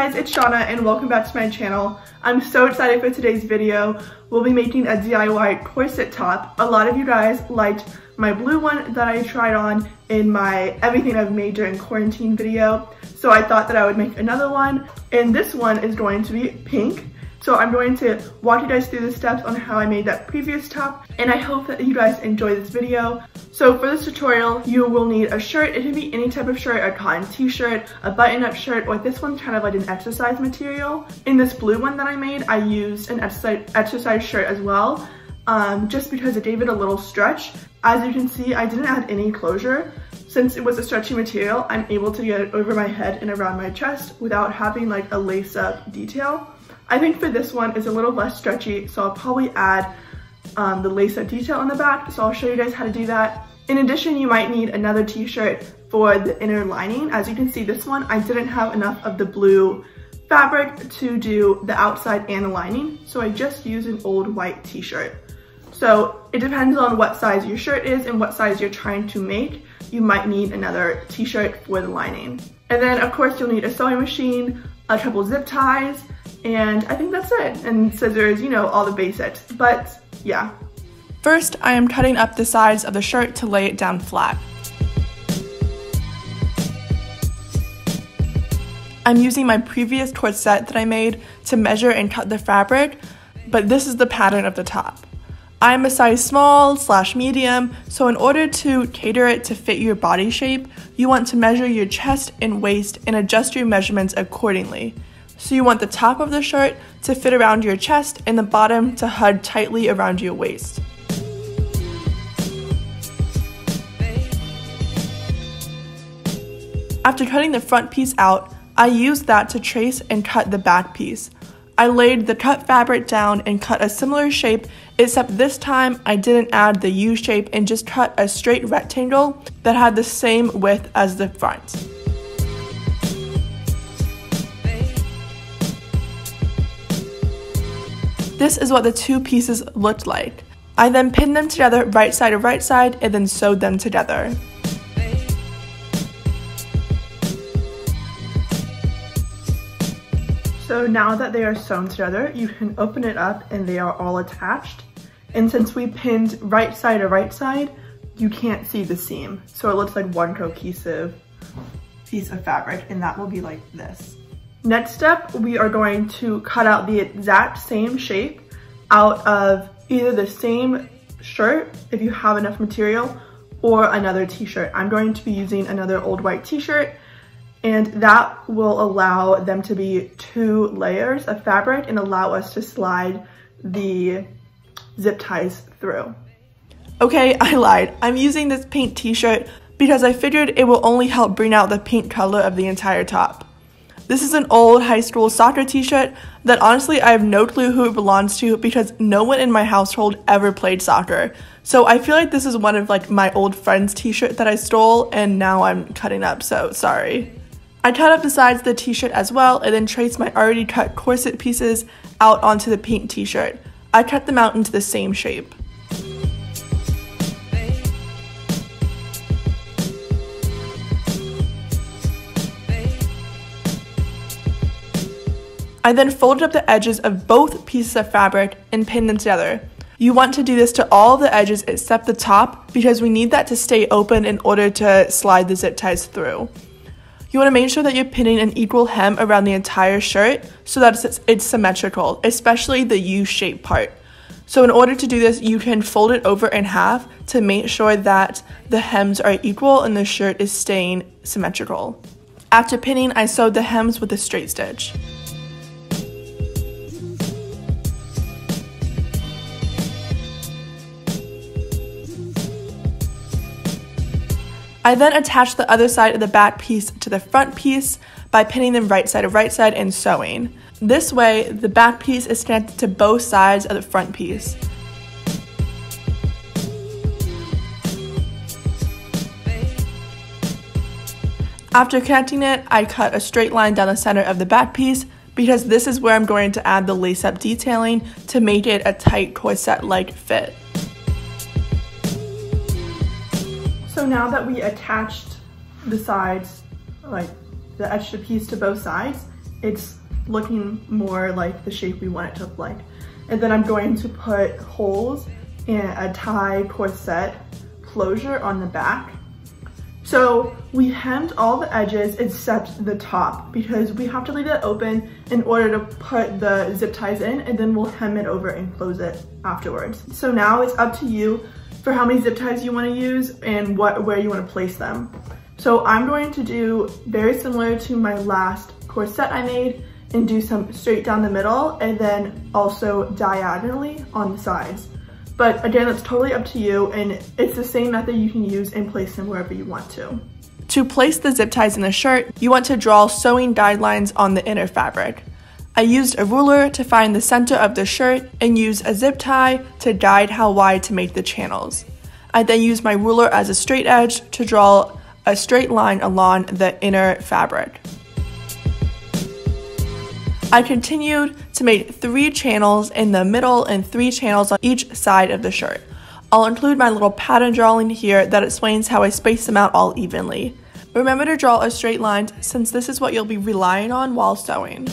guys, it's Shauna and welcome back to my channel. I'm so excited for today's video. We'll be making a DIY corset top. A lot of you guys liked my blue one that I tried on in my everything I've made during quarantine video. So I thought that I would make another one, and this one is going to be pink. So I'm going to walk you guys through the steps on how I made that previous top, and I hope that you guys enjoy this video. So for this tutorial, you will need a shirt. It can be any type of shirt, a cotton t-shirt, a button-up shirt, or this one's kind of like an exercise material. In this blue one that I made, I used an exercise shirt as well, just because it gave it a little stretch. As you can see, I didn't add any closure. Since it was a stretchy material, I'm able to get it over my head and around my chest without having like a lace-up detail. I think for this one it's a little less stretchy, so I'll probably add the lace-up detail on the back, so I'll show you guys how to do that. In addition, you might need another t-shirt for the inner lining. As you can see, this one, I didn't have enough of the blue fabric to do the outside and the lining, so I just used an old white t-shirt. So it depends on what size your shirt is and what size you're trying to make. You might need another t-shirt for the lining. And then of course you'll need a sewing machine, a couple zip ties, and I think that's it. And scissors, you know, all the basics, but yeah. First, I am cutting up the sides of the shirt to lay it down flat. I'm using my previous corset that I made to measure and cut the fabric, but this is the pattern of the top. I'm a size small/medium, so in order to cater it to fit your body shape, you want to measure your chest and waist and adjust your measurements accordingly. So you want the top of the shirt to fit around your chest and the bottom to hug tightly around your waist. After cutting the front piece out, I used that to trace and cut the back piece. I laid the cut fabric down and cut a similar shape, except this time I didn't add the U shape and just cut a straight rectangle that had the same width as the front. This is what the two pieces looked like. I then pinned them together right side to right side and then sewed them together. So now that they are sewn together, you can open it up and they are all attached. And since we pinned right side to right side, you can't see the seam. So it looks like one cohesive piece of fabric, and that will be like this. Next step, we are going to cut out the exact same shape out of either the same shirt, if you have enough material, or another t-shirt. I'm going to be using another old white t-shirt, and that will allow them to be 2 layers of fabric and allow us to slide the zip ties through. Okay, I lied. I'm using this pink t-shirt because I figured it will only help bring out the pink color of the entire top. This is an old high school soccer t-shirt that honestly I have no clue who it belongs to because no one in my household ever played soccer. So I feel like this is one of like my old friend's t-shirt that I stole and now I'm cutting up, so sorry. I cut up the sides of the t-shirt as well and then traced my already cut corset pieces out onto the pink t-shirt. I cut them out into the same shape. I then folded up the edges of both pieces of fabric and pinned them together. You want to do this to all the edges except the top because we need that to stay open in order to slide the zip ties through. You want to make sure that you're pinning an equal hem around the entire shirt so that it's symmetrical, especially the U-shaped part. So in order to do this, you can fold it over in half to make sure that the hems are equal and the shirt is staying symmetrical. After pinning, I sewed the hems with a straight stitch. I then attached the other side of the back piece to the front piece by pinning them right side to right side and sewing. This way, the back piece is connected to both sides of the front piece. After connecting it, I cut a straight line down the center of the back piece because this is where I'm going to add the lace-up detailing to make it a tight corset-like fit. So now that we attached the sides, like the extra piece to both sides, it's looking more like the shape we want it to look like. And then I'm going to put holes and a tie corset closure on the back. So we hemmed all the edges except the top because we have to leave it open in order to put the zip ties in, and then we'll hem it over and close it afterwards. So now it's up to you for how many zip ties you want to use and where you want to place them. So I'm going to do very similar to my last corset I made and do some straight down the middle and then also diagonally on the sides. But again, that's totally up to you, and it's the same method you can use and place them wherever you want to. To place the zip ties in the shirt, you want to draw sewing guidelines on the inner fabric. I used a ruler to find the center of the shirt and use a zip tie to guide how wide to make the channels. I then used my ruler as a straight edge to draw a straight line along the inner fabric. I continued to make 3 channels in the middle and 3 channels on each side of the shirt. I'll include my little pattern drawing here that explains how I space them out all evenly. Remember to draw a straight line since this is what you'll be relying on while sewing.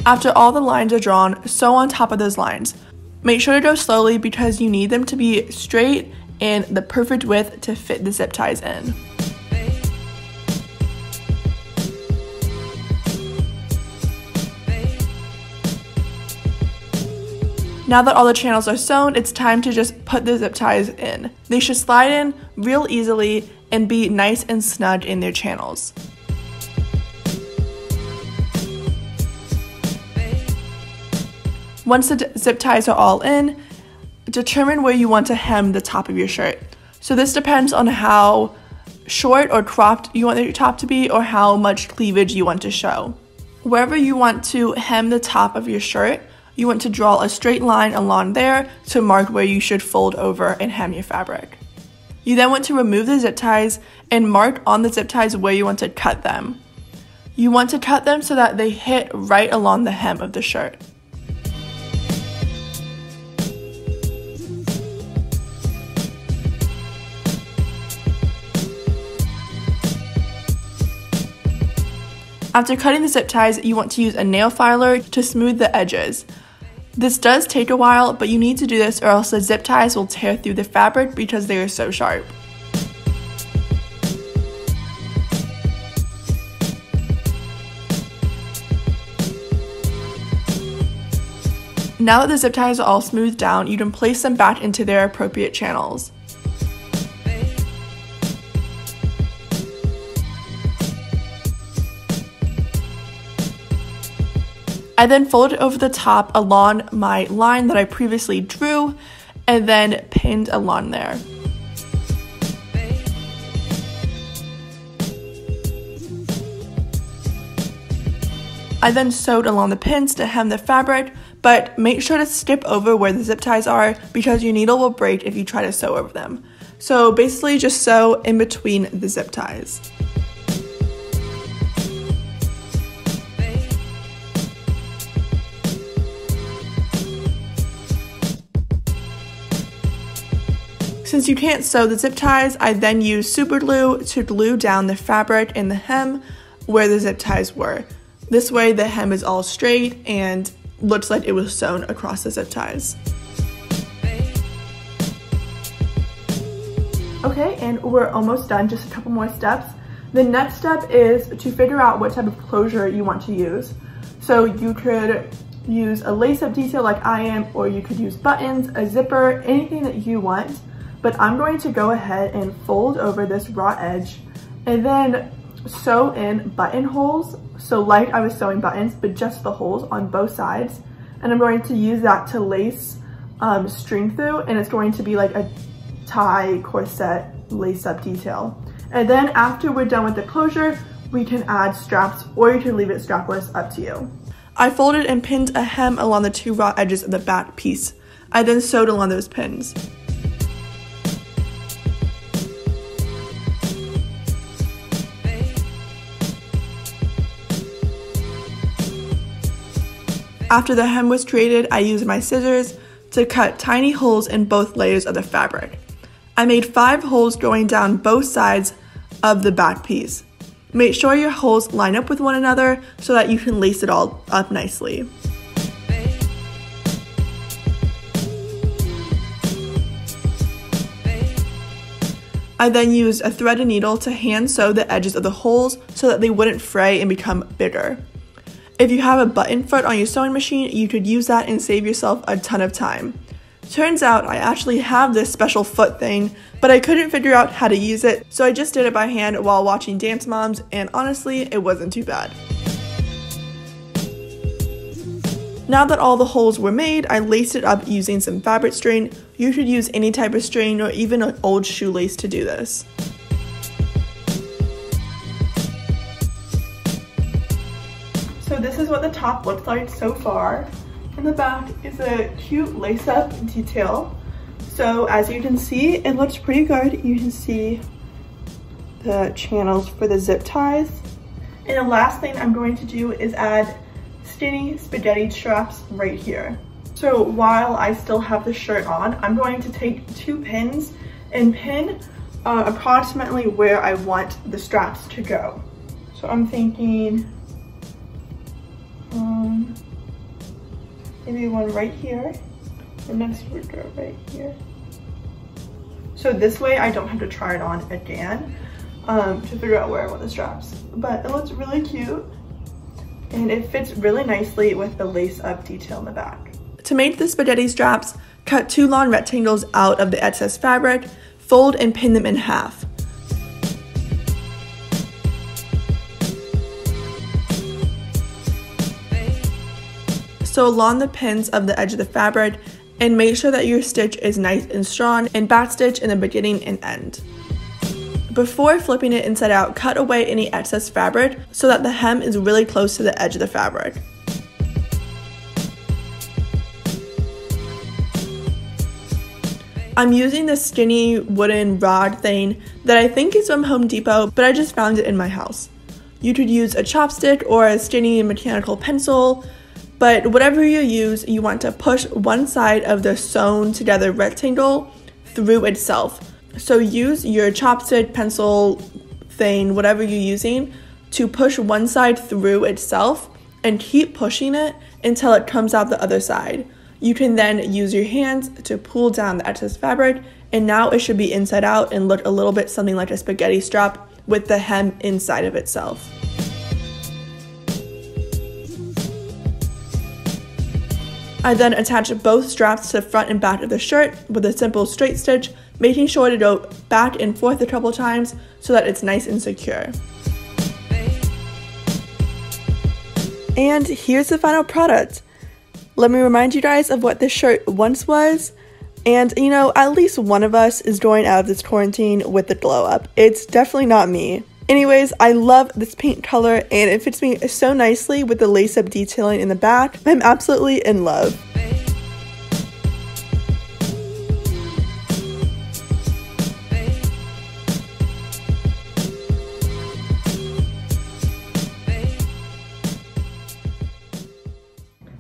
After all the lines are drawn, sew on top of those lines. Make sure to go slowly because you need them to be straight and the perfect width to fit the zip ties in. Now that all the channels are sewn, it's time to just put the zip ties in. They should slide in real easily and be nice and snug in their channels. Once the zip ties are all in, determine where you want to hem the top of your shirt. So this depends on how short or cropped you want your top to be or how much cleavage you want to show. Wherever you want to hem the top of your shirt, you want to draw a straight line along there to mark where you should fold over and hem your fabric. You then want to remove the zip ties and mark on the zip ties where you want to cut them. You want to cut them so that they hit right along the hem of the shirt. After cutting the zip ties, you want to use a nail filer to smooth the edges. This does take a while, but you need to do this or else the zip ties will tear through the fabric because they are so sharp. Now that the zip ties are all smoothed down, you can place them back into their appropriate channels. I then folded over the top along my line that I previously drew and then pinned along there. I then sewed along the pins to hem the fabric, but make sure to skip over where the zip ties are because your needle will break if you try to sew over them. So basically just sew in between the zip ties. Since you can't sew the zip ties, I then used super glue to glue down the fabric and the hem where the zip ties were. This way the hem is all straight and looks like it was sewn across the zip ties. Okay, and we're almost done, just a couple more steps. The next step is to figure out what type of closure you want to use. So you could use a lace-up detail like I am, or you could use buttons, a zipper, anything that you want. But I'm going to go ahead and fold over this raw edge and then sew in buttonholes. So like I was sewing buttons, but just the holes on both sides. And I'm going to use that to lace string through, and it's going to be like a tie corset lace up detail. And then after we're done with the closure, we can add straps, or you can leave it strapless, up to you. I folded and pinned a hem along the 2 raw edges of the back piece. I then sewed along those pins. After the hem was created, I used my scissors to cut tiny holes in both layers of the fabric. I made 5 holes going down both sides of the back piece. Make sure your holes line up with one another so that you can lace it all up nicely. I then used a threaded needle to hand sew the edges of the holes so that they wouldn't fray and become bigger. If you have a button foot on your sewing machine, you could use that and save yourself a ton of time. Turns out I actually have this special foot thing, but I couldn't figure out how to use it, so I just did it by hand while watching Dance Moms, and honestly, it wasn't too bad. Now that all the holes were made, I laced it up using some fabric string. You should use any type of string or even an old shoelace to do this. So this is what the top looks like so far. In the back is a cute lace-up detail. So as you can see, it looks pretty good. You can see the channels for the zip ties. And the last thing I'm going to do is add skinny spaghetti straps right here. So while I still have the shirt on, I'm going to take 2 pins and pin approximately where I want the straps to go. So I'm thinking maybe one right here, the next would go right here. So this way I don't have to try it on again to figure out where I want the straps. But it looks really cute and it fits really nicely with the lace up detail in the back. To make the spaghetti straps, cut 2 long rectangles out of the excess fabric, fold and pin them in half. Sew along the pins of the edge of the fabric and make sure that your stitch is nice and strong and backstitch in the beginning and end. Before flipping it inside out, cut away any excess fabric so that the hem is really close to the edge of the fabric. I'm using this skinny wooden rod thing that I think is from Home Depot, but I just found it in my house. You could use a chopstick or a skinny mechanical pencil, but whatever you use, you want to push one side of the sewn together rectangle through itself. So use your chopstick, pencil thing, whatever you're using, to push one side through itself and keep pushing it until it comes out the other side. You can then use your hands to pull down the excess fabric, and now it should be inside out and look a little bit something like a spaghetti strap with the hem inside of itself. I then attach both straps to the front and back of the shirt with a simple straight stitch, making sure to go back and forth a couple times so that it's nice and secure. And here's the final product. Let me remind you guys of what this shirt once was. And you know, at least one of us is going out of this quarantine with the glow up. It's definitely not me. Anyways, I love this pink color and it fits me so nicely with the lace-up detailing in the back. I'm absolutely in love.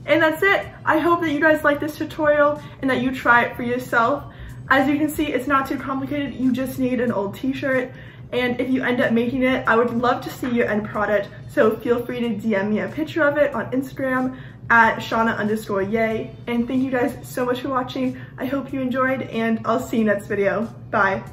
And that's it. I hope that you guys like this tutorial and that you try it for yourself. As you can see, it's not too complicated. You just need an old t-shirt. And if you end up making it, I would love to see your end product. So feel free to DM me a picture of it on Instagram at Shauna_Yay. And thank you guys so much for watching. I hope you enjoyed and I'll see you next video. Bye.